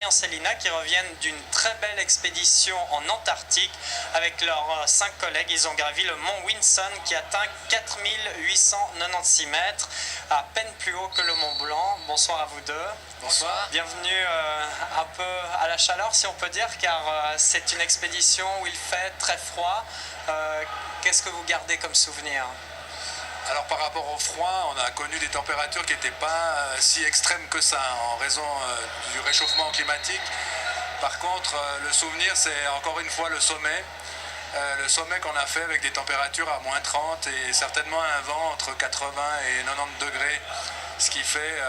Et Célina qui reviennent d'une très belle expédition en Antarctique avec leurs 5 collègues. Ils ont gravi le mont Vinson qui atteint 4896 mètres, à peine plus haut que le Mont Blanc. Bonsoir à vous deux. Bonsoir. Bienvenue un peu à la chaleur si on peut dire, car c'est une expédition où il fait très froid. Qu'est-ce que vous gardez comme souvenir ? Alors par rapport au froid, on a connu des températures qui n'étaient pas si extrêmes que ça en raison du réchauffement climatique. Par contre, le souvenir, c'est encore une fois le sommet. Le sommet qu'on a fait avec des températures à moins 30 et certainement un vent entre 80 et 90 degrés, ce qui fait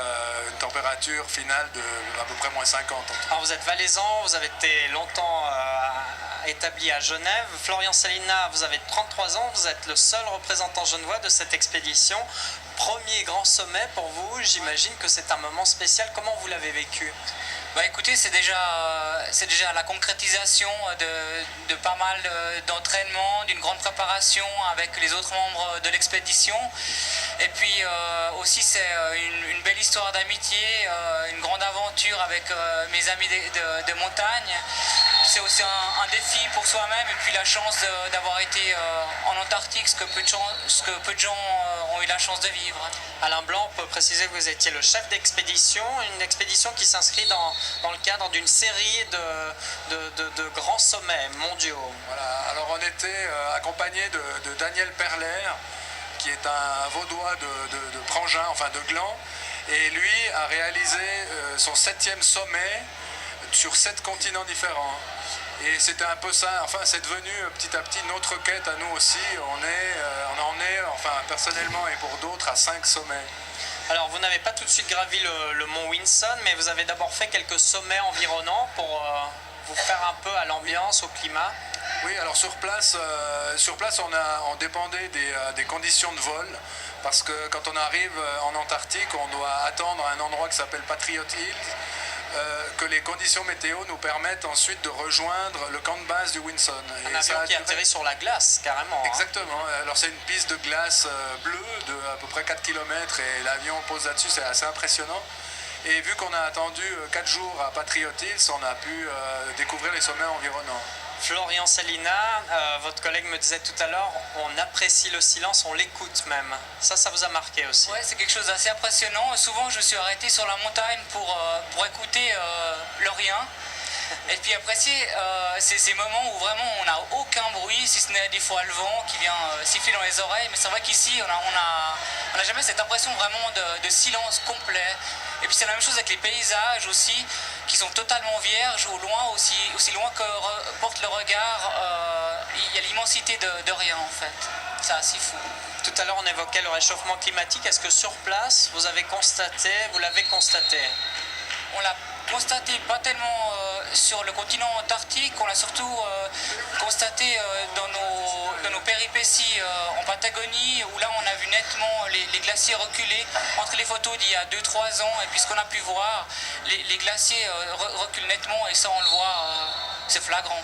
une température finale de à peu près moins 50. Alors vous êtes valaisan, vous avez été longtemps établi à Genève. Florian Célina, vous avez 33 ans, vous êtes le seul représentant genevois de cette expédition. Premier grand sommet pour vous, j'imagine que c'est un moment spécial. Comment vous l'avez vécu ? Écoutez, c'est déjà la concrétisation de pas mal d'entraînements, d'une grande préparation avec les autres membres de l'expédition. Et puis aussi c'est une belle histoire d'amitié, une grande aventure avec mes amis de montagne. C'est aussi un défi pour soi-même et puis la chance d'avoir été en Antarctique, ce que peu de gens ont eu la chance de vivre. Alain Blanc, on peut préciser que vous étiez le chef d'expédition, une expédition qui s'inscrit dans le cadre d'une série de grands sommets mondiaux. Voilà. Alors on était accompagné de Daniel Perler, qui est un vaudois de Prangin, enfin de Gland, et lui a réalisé son 7e sommet sur 7 continents différents. Et c'était un peu ça, enfin c'est devenu petit à petit notre quête à nous aussi. On en est, enfin personnellement et pour d'autres, à 5 sommets. Alors vous n'avez pas tout de suite gravi le mont Vinson, mais vous avez d'abord fait quelques sommets environnants pour vous faire un peu à l'ambiance, au climat. Oui, alors sur place on dépendait des conditions de vol, parce que quand on arrive en Antarctique, on doit attendre à un endroit qui s'appelle Patriot Hills, que les conditions météo nous permettent ensuite de rejoindre le camp de base du Vinson. Un avion qui atterrit sur la glace, carrément. Exactement. Alors c'est une piste de glace bleue de à peu près 4 km et l'avion pose là-dessus, c'est assez impressionnant. Et vu qu'on a attendu 4 jours à Patriot Hills, on a pu découvrir les sommets environnants. Florian Célina, votre collègue me disait tout à l'heure, on apprécie le silence, on l'écoute même. Ça vous a marqué aussi. Oui, c'est quelque chose d'assez impressionnant. Souvent, je me suis arrêté sur la montagne pour écouter le rien. Et puis apprécier ces moments où vraiment on n'a aucun bruit, si ce n'est des fois le vent qui vient siffler dans les oreilles. Mais c'est vrai qu'ici, on n'a jamais cette impression vraiment de silence complet. Et puis c'est la même chose avec les paysages aussi, qui sont totalement vierges, au loin, aussi loin que porte le regard, il y a l'immensité de rien en fait. C'est assez fou. Tout à l'heure on évoquait le réchauffement climatique. Est-ce que sur place vous l'avez constaté ? On l'a constaté pas tellement sur le continent antarctique, on l'a surtout constaté dans nos péripéties en Patagonie, où là on a vu nettement les glaciers reculer. Entre les photos d'il y a 2-3 ans et puis ce qu'on a pu voir, les glaciers reculent nettement et ça on le voit, c'est flagrant.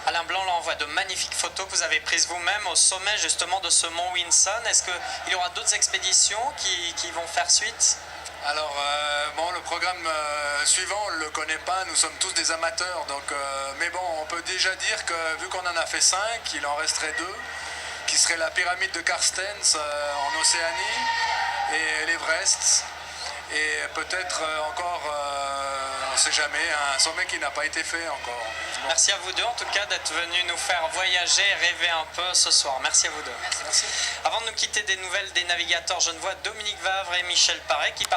Alain Blanc, là on voit de magnifiques photos que vous avez prises vous-même au sommet justement de ce mont Vinson. Est-ce qu'il y aura d'autres expéditions qui vont faire suite ? Alors, le programme suivant, on ne le connaît pas, nous sommes tous des amateurs, mais bon, on peut déjà dire que vu qu'on en a fait 5, il en resterait 2, qui seraient la pyramide de Carstens en Océanie et l'Everest, et peut-être encore, on ne sait jamais, un sommet qui n'a pas été fait encore. Merci à vous deux en tout cas d'être venus nous faire voyager et rêver un peu ce soir. Merci à vous deux. Merci. Avant de nous quitter, des nouvelles des navigateurs genevois Dominique Vavre et Michel Paré qui partent